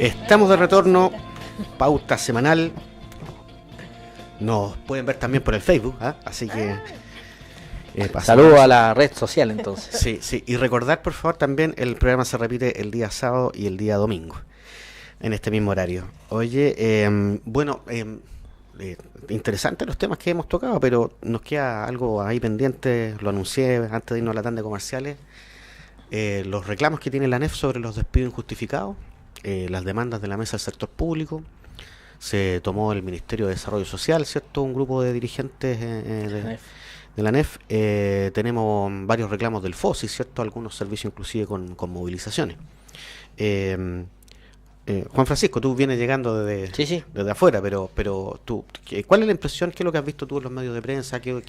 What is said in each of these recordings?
Estamos de retorno, pauta semanal. Nos pueden ver también por el Facebook, ¿eh? Así que saludos a la red social entonces. Sí, sí, y recordar por favor también el programa se repite el día sábado y el día domingo en este mismo horario. Oye, interesantes los temas que hemos tocado, pero nos queda algo ahí pendiente, lo anuncié antes de irnos a la tanda de comerciales. Los reclamos que tiene la ANEF sobre los despidos injustificados, las demandas de la mesa del sector público. Se tomó el Ministerio de Desarrollo Social, ¿cierto? Un grupo de dirigentes de la ANEF. Tenemos varios reclamos del FOSI, ¿cierto? Algunos servicios inclusive con movilizaciones. Juan Francisco, tú vienes llegando desde afuera, pero tú, ¿cuál es la impresión? ¿Qué es lo que has visto tú en los medios de prensa? ¿Cuál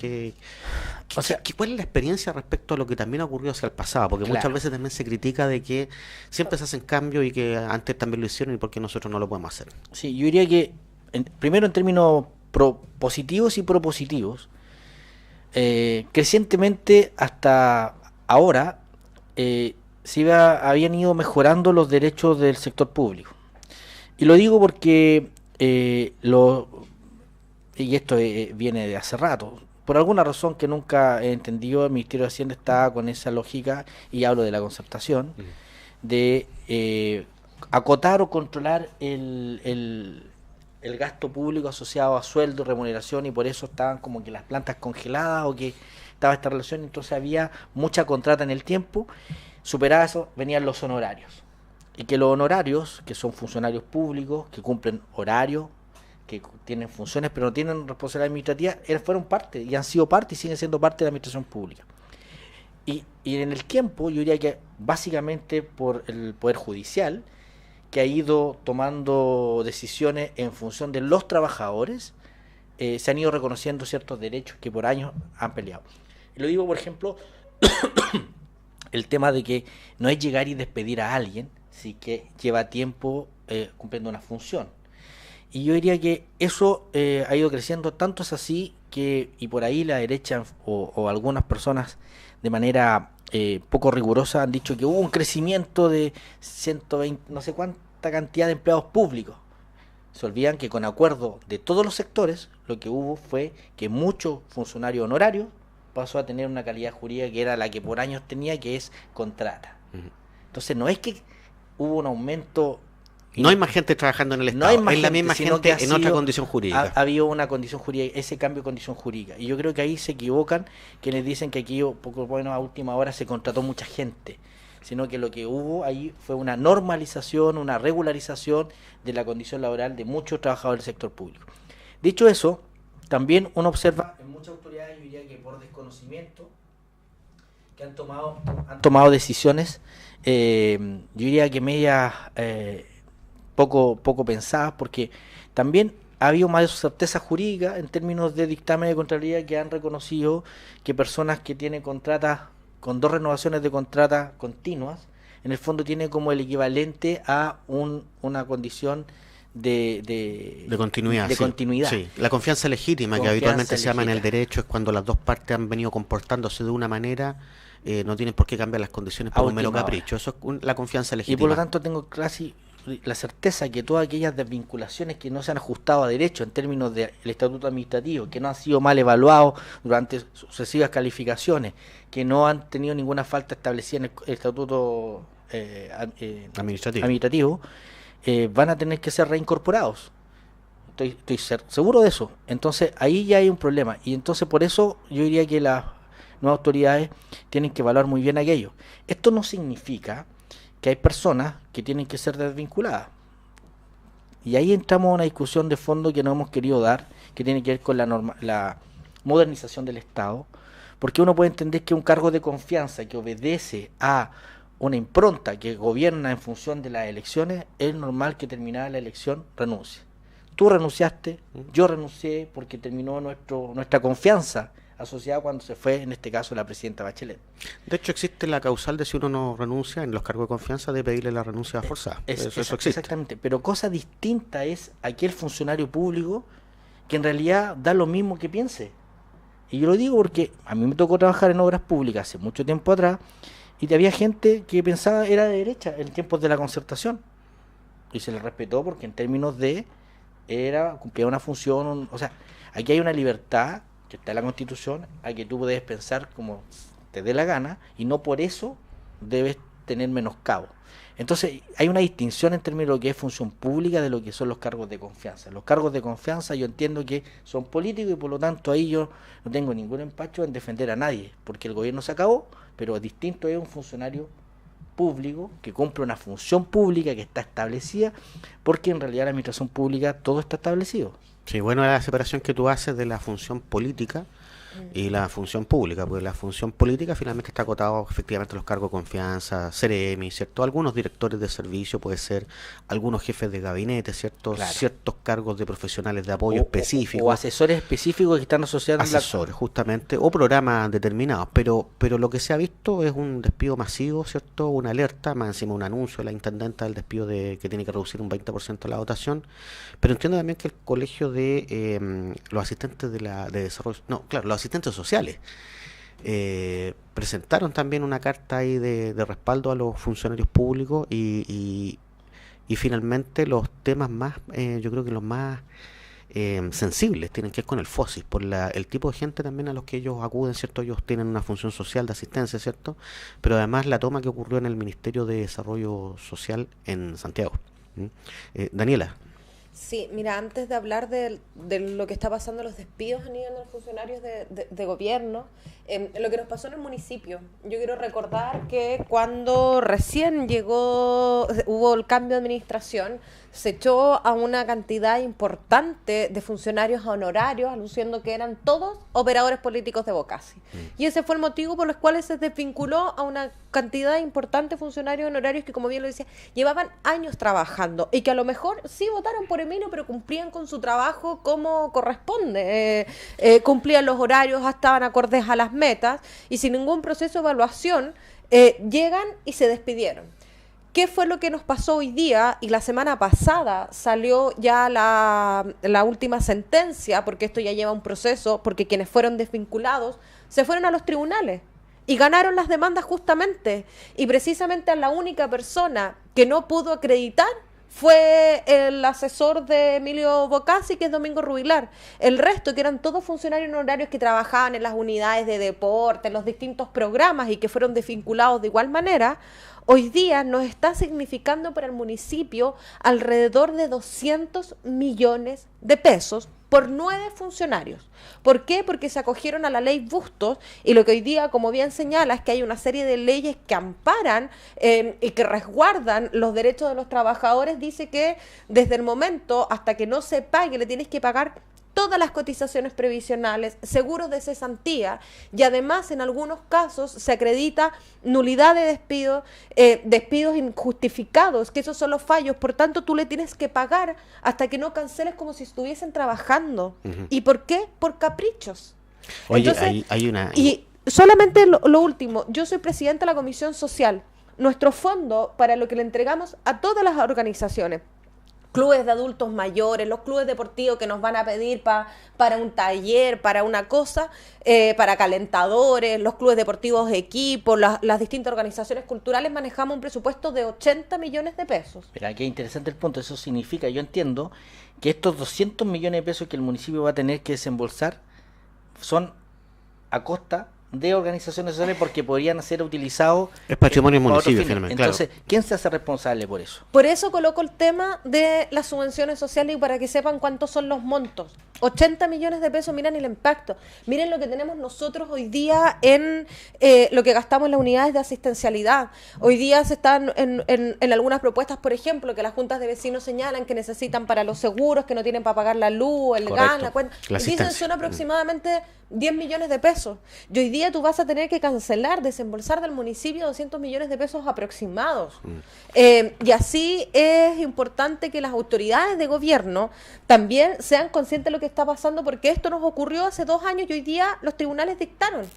es la experiencia respecto a lo que también ha ocurrido hacia el pasado? Porque muchas veces también se critica de que siempre se hacen cambios y que antes también lo hicieron y por qué nosotros no lo podemos hacer. Sí, yo diría que primero en términos positivos y propositivos, crecientemente hasta ahora habían ido mejorando los derechos del sector público. Y lo digo porque y esto viene de hace rato. Por alguna razón que nunca he entendido, el Ministerio de Hacienda está con esa lógica, y hablo de la concertación, de acotar o controlar el gasto público asociado a sueldo, remuneración, y por eso estaban como que las plantas congeladas o que estaba esta relación. Entonces había mucha contrata en el tiempo. Superada eso, venían los honorarios. Y que los honorarios, que son funcionarios públicos, que cumplen horarios, que tienen funciones, pero no tienen responsabilidad administrativa, fueron parte, y han sido parte, y siguen siendo parte de la administración pública. Y en el tiempo, yo diría que básicamente por el Poder Judicial, que ha ido tomando decisiones en función de los trabajadores, se han ido reconociendo ciertos derechos que por años han peleado. Y lo digo, por ejemplo, el tema de que no es llegar y despedir a alguien, sí que lleva tiempo cumpliendo una función. Y yo diría que eso ha ido creciendo, tanto es así que, y por ahí la derecha o algunas personas de manera poco rigurosa han dicho que hubo un crecimiento de 120, no sé cuánta cantidad de empleados públicos. Se olvidan que con acuerdo de todos los sectores, lo que hubo fue que muchos funcionarios honorarios pasó a tener una calidad jurídica que era la que por años tenía, que es contrata. Entonces no es que hubo un aumento. No hay más gente trabajando en el Estado, no hay es la misma gente en otra condición jurídica. Ha habido una condición jurídica, ese cambio de condición jurídica. Y yo creo que ahí se equivocan quienes dicen que aquí, poco bueno, a última hora se contrató mucha gente, sino que lo que hubo ahí fue una normalización, una regularización de la condición laboral de muchos trabajadores del sector público. Dicho eso, también uno observa en muchas autoridades, yo diría que por desconocimiento, que han tomado decisiones, yo diría que medias poco pensadas, porque también ha habido más certeza jurídica en términos de dictamen de Contraloría, que han reconocido que personas que tienen contratas con 2 renovaciones de contrata continuas, en el fondo tiene como el equivalente a una condición de continuidad. Sí, la confianza legítima, que habitualmente se llama en el derecho, es cuando las dos partes han venido comportándose de una manera, no tienen por qué cambiar las condiciones por un mero capricho. Eso es la confianza legítima. Y por lo tanto tengo casi la certeza que todas aquellas desvinculaciones que no se han ajustado a derecho en términos del estatuto administrativo, que no han sido mal evaluados durante sucesivas calificaciones, que no han tenido ninguna falta establecida en el estatuto administrativo, van a tener que ser reincorporados. Estoy seguro de eso. Entonces ahí ya hay un problema, y entonces por eso yo diría que las nuevas autoridades tienen que evaluar muy bien aquello. Esto no significa que hay personas que tienen que ser desvinculadas, y ahí entramos a una discusión de fondo que no hemos querido dar, que tiene que ver con la modernización del Estado, porque uno puede entender que un cargo de confianza que obedece a una impronta que gobierna en función de las elecciones, es normal que terminada la elección renuncie. Tú renunciaste, yo renuncié, porque terminó nuestra confianza asociada cuando se fue, en este caso, la presidenta Bachelet. De hecho, existe la causal de si uno no renuncia en los cargos de confianza, de pedirle la renuncia forzada. Eso existe. Exactamente, pero cosa distinta es aquel funcionario público que en realidad da lo mismo que piense. Y yo lo digo porque a mí me tocó trabajar en obras públicas hace mucho tiempo atrás, y había gente que pensaba era de derecha en tiempos de la concertación. y se le respetó porque en términos de cumplía una función, o sea, aquí hay una libertad que está en la Constitución, a que tú puedes pensar como te dé la gana y no por eso debes tener menoscabo. Entonces hay una distinción en términos de lo que es función pública de lo que son los cargos de confianza. Los cargos de confianza yo entiendo que son políticos y por lo tanto ahí yo no tengo ningún empacho en defender a nadie, porque el gobierno se acabó, pero distinto es un funcionario público que cumple una función pública que está establecida, porque en realidad la administración pública todo está establecido. Sí, bueno, la separación que tú haces de la función política y la función pública, pues la función política finalmente está acotado efectivamente a los cargos de confianza, CEREMI, ¿cierto? Algunos directores de servicio, puede ser algunos jefes de gabinete, ¿cierto? Claro. Ciertos cargos de profesionales de apoyo específicos. O asesores específicos que están asociados asesores, justamente, o programas determinados, pero lo que se ha visto es un despido masivo, ¿cierto? Una alerta, más encima un anuncio de la intendenta del despido que tiene que reducir un 20% la dotación, pero entiendo también que el colegio de los asistentes de desarrollo, no, claro, los asistentes sociales presentaron también una carta ahí de respaldo a los funcionarios públicos y finalmente los temas más, yo creo que los más sensibles tienen que ver con el FOSIS, por el tipo de gente también a los que ellos acuden, ¿cierto? Ellos tienen una función social de asistencia, ¿cierto? Pero además la toma que ocurrió en el Ministerio de Desarrollo Social en Santiago. Daniela. Sí, mira, antes de hablar de lo que está pasando los despidos a nivel de los funcionarios de gobierno, lo que nos pasó en el municipio. Yo quiero recordar que cuando recién hubo el cambio de administración, se echó a una cantidad importante de funcionarios honorarios, aluciendo que eran todos operadores políticos de Bocasi. Y ese fue el motivo por el cual se desvinculó a una cantidad importante de funcionarios honorarios que, como bien lo decía, llevaban años trabajando y que a lo mejor sí votaron por Emilio, pero cumplían con su trabajo como corresponde. Cumplían los horarios, estaban acordes a las metas y sin ningún proceso de evaluación llegan y se despidieron. ¿Qué fue lo que nos pasó hoy día? Y la semana pasada salió ya la última sentencia, porque esto ya lleva un proceso, porque quienes fueron desvinculados se fueron a los tribunales y ganaron las demandas justamente. Y precisamente la única persona que no pudo acreditar fue el asesor de Emilio Bocasi, que es Domingo Rubilar. El resto, que eran todos funcionarios honorarios que trabajaban en las unidades de deporte, en los distintos programas y que fueron desvinculados de igual manera, hoy día nos está significando para el municipio alrededor de 200 millones de pesos por 9 funcionarios. ¿Por qué? Porque se acogieron a la ley Bustos y lo que hoy día, como bien señala, es que hay una serie de leyes que amparan y que resguardan los derechos de los trabajadores. Dice que desde el momento hasta que no se pague, le tienes que pagar todas las cotizaciones previsionales, seguros de cesantía y además en algunos casos se acredita nulidad de despido, despidos injustificados, que esos son los fallos, por tanto tú le tienes que pagar hasta que no canceles como si estuviesen trabajando. ¿Y por qué? Por caprichos. Oye, Entonces, hay una... Y solamente lo último, yo soy presidenta de la Comisión Social. Nuestro fondo para lo que le entregamos a todas las organizaciones, clubes de adultos mayores, los clubes deportivos que nos van a pedir para un taller, para una cosa, para calentadores, los clubes deportivos equipos, las distintas organizaciones culturales, manejamos un presupuesto de 80 millones de pesos. Pero qué interesante el punto. Eso significa, yo entiendo, que estos 200 millones de pesos que el municipio va a tener que desembolsar son a costa de organizaciones sociales porque podrían ser utilizados. Es patrimonio del municipio, finalmente. Entonces, claro. ¿quién se hace responsable por eso? Por eso coloco el tema de las subvenciones sociales y para que sepan cuántos son los montos. 80 millones de pesos, miren el impacto. Miren lo que tenemos nosotros hoy día en lo que gastamos en las unidades de asistencialidad. Hoy día se están en algunas propuestas, por ejemplo, que las juntas de vecinos señalan que necesitan para los seguros, que no tienen para pagar la luz, el gas, la cuenta. La y dicen son aproximadamente 10 millones de pesos. Y hoy día tú vas a tener que cancelar, desembolsar del municipio 200 millones de pesos aproximados. Y así es importante que las autoridades de gobierno también sean conscientes de lo que está pasando, porque esto nos ocurrió hace 2 años y hoy día los tribunales dictaron.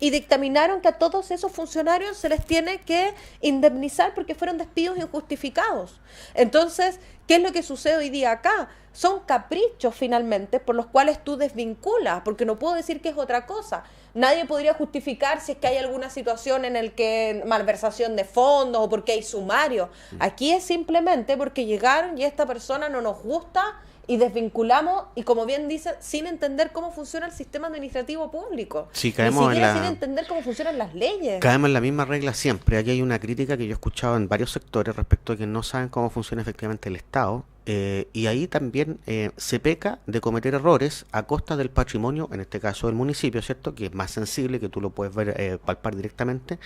y dictaminaron que a todos esos funcionarios se les tiene que indemnizar porque fueron despidos injustificados. Entonces, ¿qué es lo que sucede hoy día acá? Son caprichos finalmente por los cuales tú desvinculas, porque no puedo decir que es otra cosa. Nadie podría justificar si es que hay alguna situación en el que malversación de fondos o porque hay sumario. Aquí es simplemente porque llegaron y esta persona no nos gusta y desvinculamos, y como bien dicen, sin entender cómo funciona el sistema administrativo público. Sí, caemos ni siquiera en la... sin entender cómo funcionan las leyes. Caemos en la misma regla siempre. Aquí hay una crítica que yo he escuchado en varios sectores respecto a que no saben cómo funciona efectivamente el Estado. Y ahí también se peca de cometer errores a costa del patrimonio, en este caso del municipio, ¿cierto? Que es más sensible, que tú lo puedes ver, palpar directamente.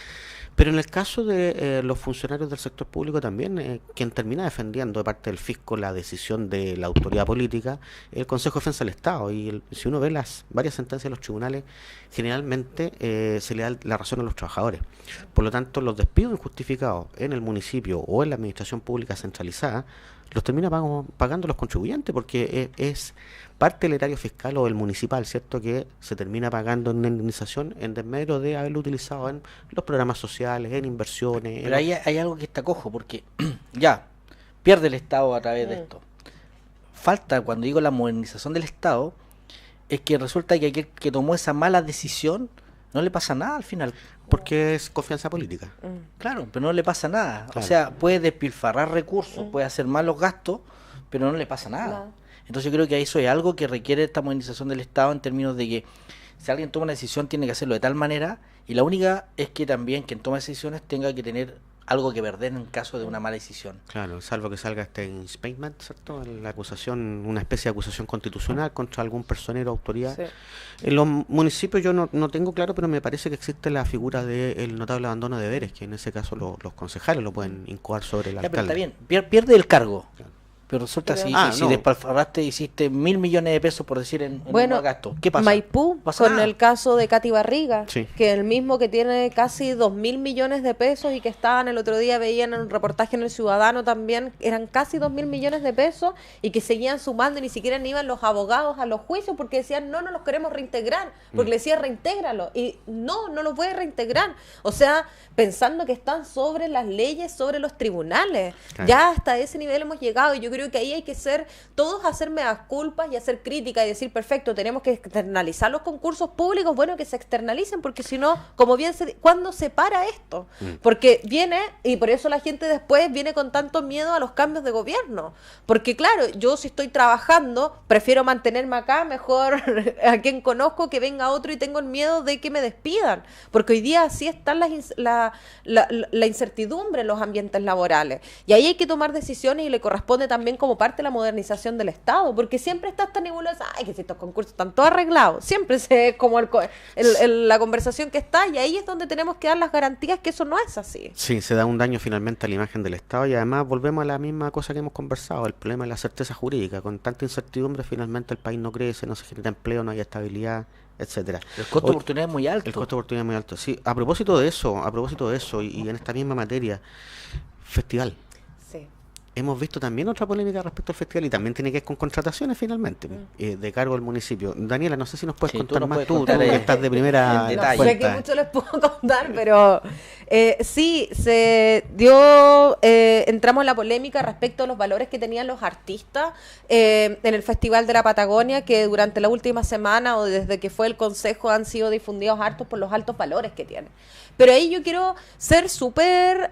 Pero en el caso de los funcionarios del sector público también, quien termina defendiendo de parte del fisco la decisión de la autoridad política, el Consejo de Defensa del Estado. Y si uno ve las varias sentencias de los tribunales, generalmente se le da la razón a los trabajadores. Por lo tanto, los despidos injustificados en el municipio o en la administración pública centralizada los termina pagando los contribuyentes, porque es parte del erario fiscal o del municipal, ¿cierto?, que se termina pagando en una indemnización en desmedro de haberlo utilizado en los programas sociales, en inversiones. Pero ahí hay algo que está cojo, porque ya, pierde el Estado a través de esto. Falta, cuando digo la modernización del Estado, es que resulta que aquel que tomó esa mala decisión no le pasa nada al final. Porque es confianza política. Claro, pero no le pasa nada. Claro. O sea, puede despilfarrar recursos, puede hacer malos gastos, pero no le pasa nada. Claro. Entonces yo creo que eso es algo que requiere esta modernización del Estado, en términos de que si alguien toma una decisión tiene que hacerlo de tal manera, y la única es que también quien toma decisiones tenga que tener algo que perder en caso de una mala decisión. Claro, salvo que salga este instatement, ¿cierto? La acusación, una especie de acusación constitucional contra algún personero o autoridad. Sí. En los municipios yo no tengo claro, pero me parece que existe la figura del notable abandono de deberes, que en ese caso los concejales lo pueden incoar sobre el Ya, pero está alcalde. bien, pierde el cargo. Claro. Pero resulta Pero- si no. despilfarraste, hiciste 1.000 millones de pesos, por decir, en Bueno, un gasto. ¿Qué pasa? Maipú, Pasa con nada. el caso de Katy Barriga, Sí. que el mismo que tiene casi 2.000 millones de pesos y que estaban el otro día, veían en un reportaje en El Ciudadano también, eran casi 2.000 millones de pesos y que seguían sumando y ni siquiera ni iban los abogados a los juicios porque decían, no los queremos reintegrar, porque le decía, reintégralo, y no los puede reintegrar. O sea, pensando que están sobre las leyes, sobre los tribunales. Claro. Ya hasta ese nivel hemos llegado y yo creo que ahí hay que ser todos hacer meas culpas y hacer crítica y decir, perfecto, tenemos que externalizar los concursos públicos, bueno, que se externalicen, porque si no, como bien ¿cuándo se para esto? Porque viene, y por eso la gente después viene con tanto miedo a los cambios de gobierno, porque claro, yo si estoy trabajando, prefiero mantenerme acá, mejor a quien conozco que venga otro y tengo el miedo de que me despidan, porque hoy día así están la incertidumbre en los ambientes laborales, y ahí hay que tomar decisiones y le corresponde también como parte de la modernización del Estado, porque siempre está esta nebulosa, ay, que si estos concursos están todos arreglados, siempre es como la conversación que está, y ahí es donde tenemos que dar las garantías que eso no es así. Sí, se da un daño finalmente a la imagen del Estado y además volvemos a la misma cosa que hemos conversado, el problema de la certeza jurídica. Con tanta incertidumbre finalmente el país no crece, no se genera empleo, no hay estabilidad, etcétera. El costo de oportunidad es muy alto. El costo de oportunidad es muy alto. Sí, a propósito de eso y en esta misma materia, festival. Sí. Hemos visto también otra polémica respecto al festival y también tiene que ver con contrataciones finalmente, de cargo del municipio. Daniela, no sé si nos puedes Sí, tú contar nos más, puedes tú contar que en- estás de primera en detalle. No sé cuenta. qué mucho les puedo contar, pero sí, se dio, entramos en la polémica respecto a los valores que tenían los artistas en el Festival de la Patagonia, que durante la última semana o desde que fue el consejo han sido difundidos hartos por los altos valores que tienen. Pero ahí yo quiero ser súper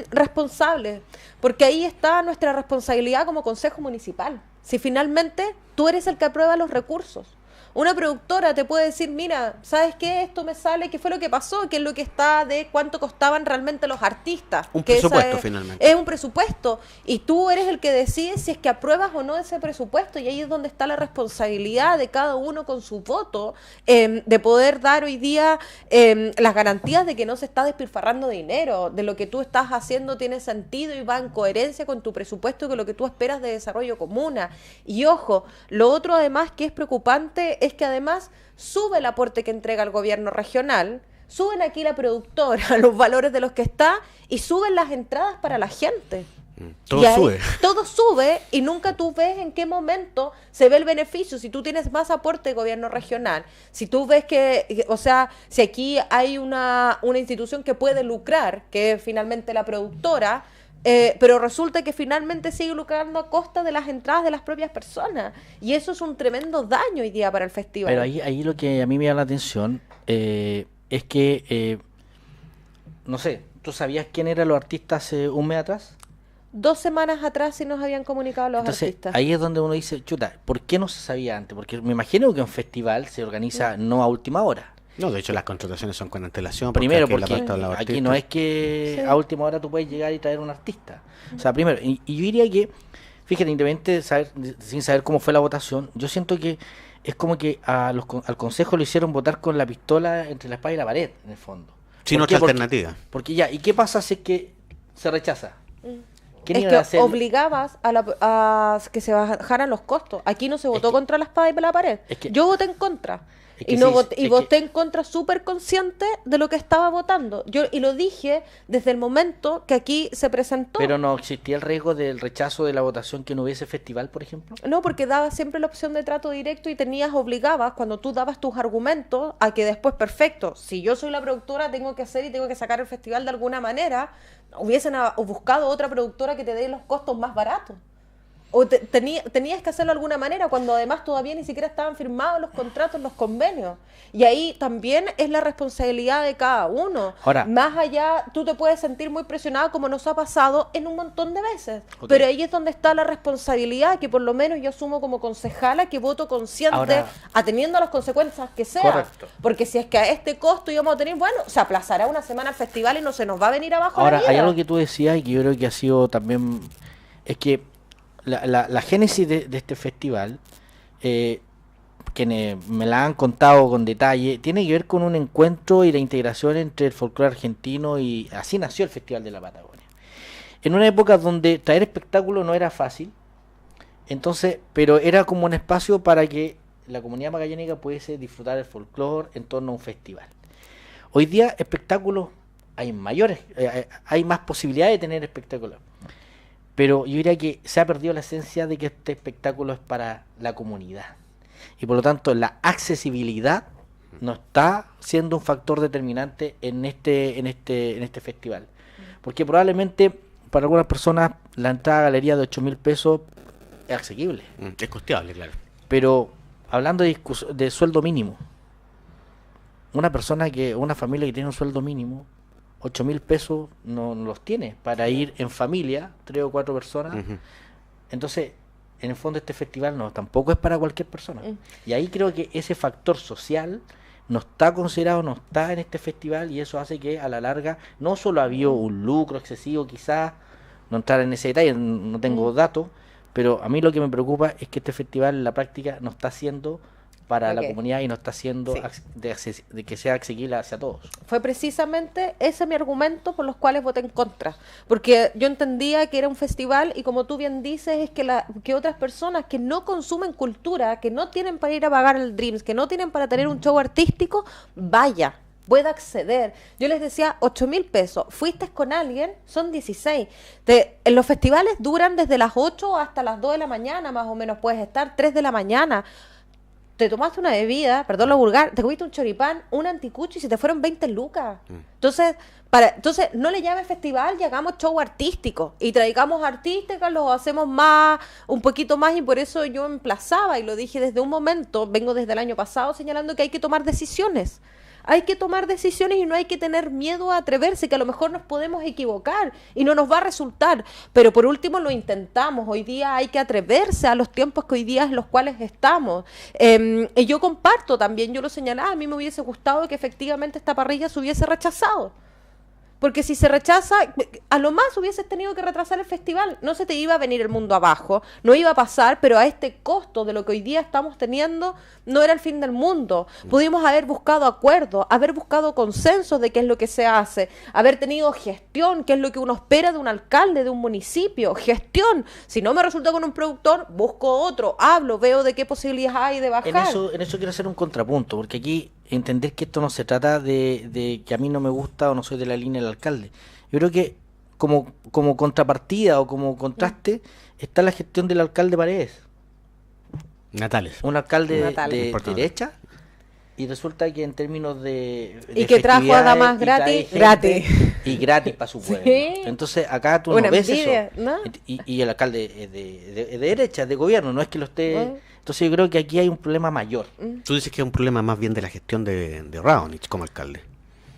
responsable, porque ahí está nuestra responsabilidad como consejo municipal. Si finalmente tú eres el que aprueba los recursos. Una productora te puede decir, mira, ¿sabes qué? Esto me sale, ¿qué fue lo que pasó? ¿Qué es lo que está de cuánto costaban realmente los artistas? Un Que esa presupuesto, es- finalmente. Es un presupuesto y tú eres el que decide si es que apruebas o no ese presupuesto, y ahí es donde está la responsabilidad de cada uno con su voto, de poder dar hoy día las garantías de que no se está despilfarrando dinero, de lo que tú estás haciendo tiene sentido y va en coherencia con tu presupuesto, con lo que tú esperas de desarrollo comuna. Y ojo, lo otro además que es preocupante es que además sube el aporte que entrega el gobierno regional, suben aquí la productora, los valores de los que está, y suben las entradas para la gente. Todo Y ahí sube. todo sube y nunca tú ves en qué momento se ve el beneficio. Si tú tienes más aporte de gobierno regional, si tú ves o sea, si aquí hay una institución que puede lucrar, que es finalmente la productora, pero resulta que finalmente sigue lucrando a costa de las entradas de las propias personas. Y eso es un tremendo daño hoy día para el festival. Pero ahí lo que a mí me llama la atención es que, no sé, ¿tú sabías quién eran los artistas hace un mes atrás? 2 semanas atrás sí nos habían comunicado los Entonces, artistas. ahí es donde uno dice, chuta, ¿por qué no se sabía antes? Porque me imagino que un festival se organiza no a última hora. No, de hecho las contrataciones son con antelación. Primero, porque porque los aquí no es que Sí. a última hora tú puedes llegar y traer un artista. O sea, primero, y yo diría que, fíjate, independientemente de saber, sin saber cómo fue la votación, yo siento que es como que al Consejo lo hicieron votar con la pistola entre la espada y la pared, en el fondo. sin ¿Por otra qué? Porque- alternativa. Porque ya, ¿y qué pasa si es que se rechaza? ¿Quién Es iba que a hacer? obligabas a que se bajaran los costos. Aquí no se votó que- contra la espada y la pared. es que- Yo voté en contra. es que Y, no sí, voté, y es voté que- en contra súper consciente de lo que estaba votando. Y lo dije desde el momento que aquí se presentó. Pero no existía el riesgo del rechazo de la votación que no hubiese festival, por ejemplo. No, porque daba siempre la opción de trato directo y obligabas, cuando tú dabas tus argumentos, a que después, perfecto, si yo soy la productora, tengo que hacer y tengo que sacar el festival de alguna manera, hubiesen buscado otra productora que te dé los costos más baratos. O tenías que hacerlo de alguna manera, cuando además todavía ni siquiera estaban firmados los contratos, los convenios. Y ahí también es la responsabilidad de cada uno. Ahora- Más allá, tú te puedes sentir muy presionado, como nos ha pasado en un montón de veces. Ok. Pero ahí es donde está la responsabilidad, que por lo menos yo asumo como concejala, que voto consciente, Ahora- atendiendo a las consecuencias que sea. Correcto. Porque si es que a este costo íbamos a tener, bueno, se aplazará una semana el festival y no se nos va a venir abajo Ahora, la vida. hay algo que tú decías y que yo creo que ha sido también, es que la génesis de este festival, que me la han contado con detalle, tiene que ver con un encuentro y la integración entre el folclore argentino, y así nació el Festival de la Patagonia. En una época donde traer espectáculo no era fácil, entonces, pero era como un espacio para que la comunidad magallánica pudiese disfrutar el folclore en torno a un festival. Hoy día espectáculos hay mayores, hay más posibilidades de tener espectáculos, pero yo diría que se ha perdido la esencia de que este espectáculo es para la comunidad, y por lo tanto la accesibilidad no está siendo un factor determinante en este festival, porque probablemente para algunas personas la entrada a galería de 8.000 pesos es asequible, Es costeable, claro. pero hablando de sueldo mínimo, una familia que tiene un sueldo mínimo, 8.000 pesos no los tiene para ir en familia, 3 o 4 personas. Ujú. Entonces, en el fondo este festival tampoco es para cualquier persona. Y ahí creo que ese factor social no está considerado, no está en este festival, y eso hace que a la larga no solo ha habido un lucro excesivo, quizás, no entrar en ese detalle, no tengo datos, pero a mí lo que me preocupa es que este festival en la práctica no está siendo para la Ok. comunidad y no está siendo Sí. de que sea asequible hacia todos. Fue precisamente ese mi argumento por los cuales voté en contra, porque yo entendía que era un festival, y como tú bien dices, es que otras personas que no consumen cultura, que no tienen para ir a pagar el Dreams, que no tienen para tener un show artístico, pueda acceder. Yo les decía, 8.000 pesos, fuiste con alguien, son 16. En los festivales duran desde las 8 hasta las 2 de la mañana, más o menos, puedes estar 3 de la mañana. Te tomaste una bebida, perdón lo vulgar, te comiste un choripán, un anticucho y se te fueron 20 lucas. Entonces, no le llames festival y hagamos show artístico. Y traigamos artísticas, los hacemos un poquito más, y por eso yo emplazaba, y lo dije desde un momento, vengo desde el año pasado señalando que hay que tomar decisiones. Hay que tomar decisiones y no hay que tener miedo a atreverse, que a lo mejor nos podemos equivocar y no nos va a resultar, pero por último lo intentamos. Hoy día hay que atreverse a los tiempos que hoy día en los cuales estamos. Y yo comparto también, yo lo señalaba, a mí me hubiese gustado que efectivamente esta parrilla se hubiese rechazado. Porque si se rechaza, a lo más hubieses tenido que retrasar el festival. No se te iba a venir el mundo abajo, no iba a pasar, pero a este costo de lo que hoy día estamos teniendo, no era el fin del mundo. Pudimos haber buscado acuerdos, haber buscado consensos de qué es lo que se hace, haber tenido gestión, qué es lo que uno espera de un alcalde, de un municipio, gestión. Si no me resulta con un productor, busco otro, hablo, veo de qué posibilidades hay de bajar. En eso quiero hacer un contrapunto, porque aquí entender que esto no se trata de que a mí no me gusta o no soy de la línea del alcalde. Yo creo que como contrapartida o como contraste está la gestión del alcalde Paredes. Natales. Un alcalde Natales. de Importante. derecha, y resulta que en términos de Y que trajo a festividades damas y trae gratis, gente gratis. y gratis para su pueblo. Sí. Entonces acá tú Una no ves envidia, eso. ¿no? Y el alcalde es de derecha, es de gobierno, no es que lo esté. Entonces yo creo que aquí hay un problema mayor. Tú dices que es un problema más bien de la gestión de Raonich como alcalde.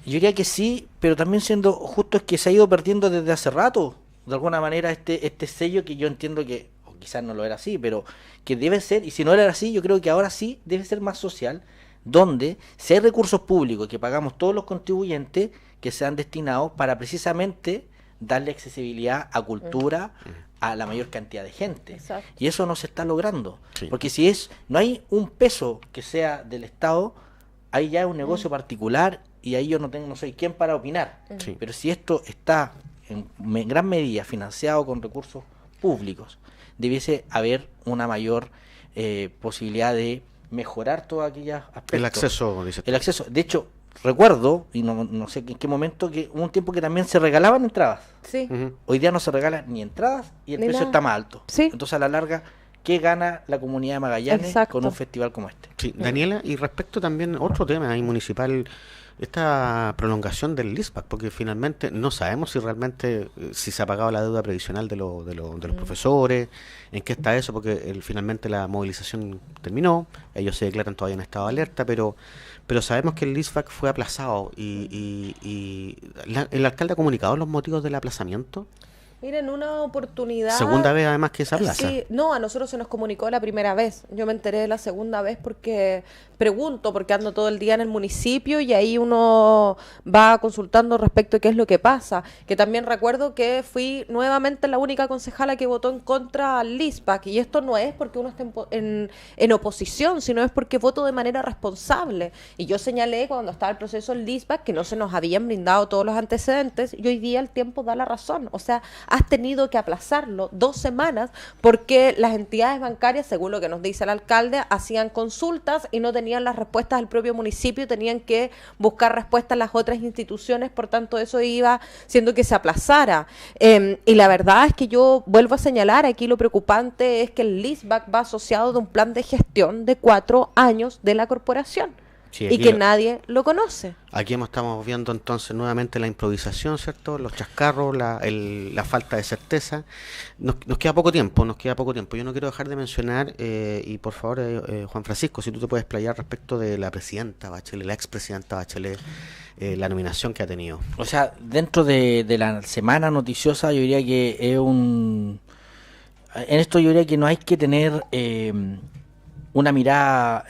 Yo diría que sí, pero también siendo justo es que se ha ido perdiendo desde hace rato, de alguna manera, este sello que yo entiendo que, o quizás no lo era así, pero que debe ser, y si no era así, yo creo que ahora sí debe ser más social, donde si hay recursos públicos que pagamos todos los contribuyentes, que sean destinados para precisamente darle accesibilidad a cultura a la mayor cantidad de gente. Exacto. Y eso no se está logrando, Sí. porque si no hay un peso que sea del Estado, ahí ya es un negocio particular y ahí yo no soy quien para opinar. Sí. Pero si esto está en gran medida financiado con recursos públicos, debiese haber una mayor posibilidad de mejorar todos aquellos aspectos. El acceso, dices tú. El acceso. De hecho, recuerdo, y no sé en qué momento, que hubo un tiempo que también se regalaban entradas. Sí. Ujú. Hoy día no se regalan ni entradas y el Ni precio nada. está más alto. Sí. Entonces, a la larga, ¿qué gana la comunidad de Magallanes Exacto. con un festival como este? Sí, Daniela, y respecto también otro tema ahí municipal, esta prolongación del LISPAC, porque finalmente no sabemos si realmente si se ha pagado la deuda previsional de los profesores, en qué está eso, porque finalmente la movilización terminó, ellos se declaran todavía en estado de alerta, pero sabemos que el LISPAC fue aplazado y el alcalde ha comunicado los motivos del aplazamiento. Miren, una oportunidad. Segunda vez además que se aplaza. Sí, no, a nosotros se nos comunicó la primera vez. Yo me enteré de la segunda vez porque pregunto, porque ando todo el día en el municipio y ahí uno va consultando respecto a qué es lo que pasa. Que también recuerdo que fui nuevamente la única concejala que votó en contra al LISPAC. Y esto no es porque uno esté en oposición, sino es porque voto de manera responsable. Y yo señalé cuando estaba el proceso del LISPAC que no se nos habían brindado todos los antecedentes y hoy día el tiempo da la razón. O sea, has tenido que aplazarlo 2 semanas porque las entidades bancarias, según lo que nos dice el alcalde, hacían consultas y no tenían las respuestas del propio municipio, tenían que buscar respuestas en las otras instituciones, por tanto eso iba siendo que se aplazara. Y la verdad es que yo vuelvo a señalar, aquí lo preocupante es que el LISBAC va asociado de un plan de gestión de 4 años de la corporación. Sí, Y aquí que nadie lo conoce. Aquí estamos viendo entonces nuevamente la improvisación, ¿cierto? Los chascarros, la falta de certeza. Nos queda poco tiempo, Yo no quiero dejar de mencionar, y por favor, Juan Francisco, si tú te puedes explayar respecto de la presidenta Bachelet, la expresidenta Bachelet, la nominación que ha tenido. O sea, dentro de la semana noticiosa, yo diría que es en esto yo diría que no hay que tener una mirada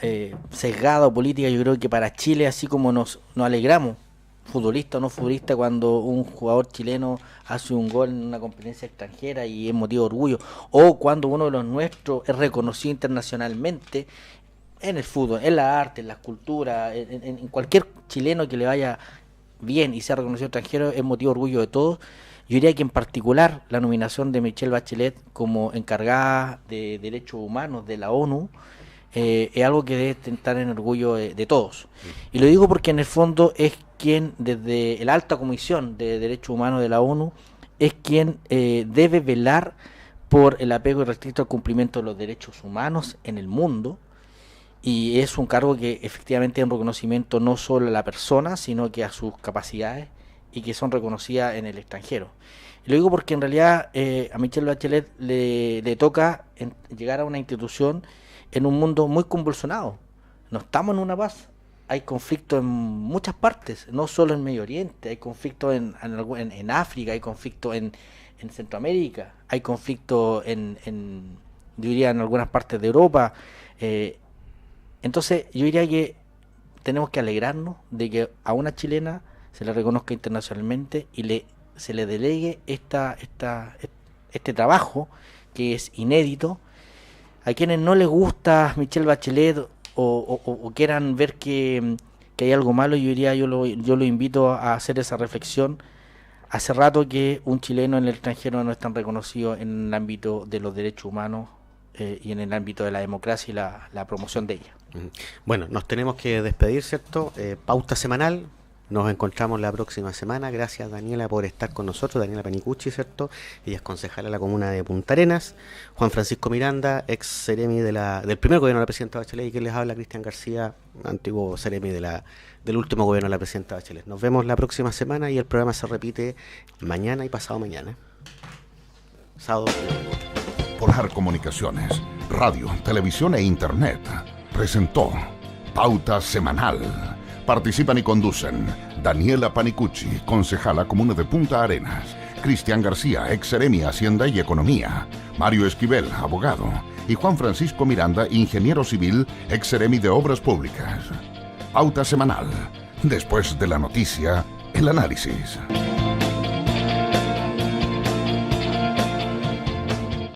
sesgada o política. Yo creo que para Chile, así como nos alegramos, futbolista o no futbolista, cuando un jugador chileno hace un gol en una competencia extranjera y es motivo de orgullo, o cuando uno de los nuestros es reconocido internacionalmente en el fútbol, en la arte, en la escultura, en cualquier chileno que le vaya bien y sea reconocido extranjero, es motivo de orgullo de todos. Yo diría que en particular la nominación de Michelle Bachelet como encargada de derechos humanos de la ONU es algo que debe estar en orgullo de todos. Y lo digo porque en el fondo es quien, desde la alta comisión de derechos humanos de la ONU, es quien debe velar por el apego irrestricto al cumplimiento de los derechos humanos en el mundo, y es un cargo que efectivamente es un reconocimiento no solo a la persona, sino que a sus capacidades, y que son reconocidas en el extranjero. Y lo digo porque en realidad a Michelle Bachelet le toca llegar a una institución en un mundo muy convulsionado. No estamos en una paz. Hay conflictos en muchas partes, no solo en Medio Oriente, hay conflictos en África, hay conflictos en Centroamérica, hay conflictos yo diría en algunas partes de Europa. Entonces yo diría que tenemos que alegrarnos de que a una chilena se le reconozca internacionalmente y se le delegue este trabajo que es inédito. A quienes no les gusta Michelle Bachelet o quieran ver que hay algo malo, yo diría, yo lo invito a hacer esa reflexión. Hace rato que un chileno en el extranjero no es tan reconocido en el ámbito de los derechos humanos y en el ámbito de la democracia y la promoción de ella. Bueno, nos tenemos que despedir, ¿cierto? Pauta semanal, Nos encontramos la próxima semana. Gracias, Daniela, por estar con nosotros. Daniela Panicucci, ¿cierto? Ella es concejala de la comuna de Punta Arenas. Juan Francisco Miranda, ex seremi del primer gobierno de la presidenta Bachelet, y que les habla, Cristian García, antiguo seremi del último gobierno de la presidenta Bachelet. Nos vemos la próxima semana y el programa se repite mañana y pasado mañana. Sábado. Polar Comunicaciones, radio, televisión e internet presentó Pauta Semanal. Participan y conducen Daniela Panicucci, concejala comuna de Punta Arenas; Cristian García, ex seremi Hacienda y Economía; Mario Esquivel, abogado; y Juan Francisco Miranda, ingeniero civil, ex seremi de Obras Públicas. Pauta Semanal. Después de la noticia, el análisis.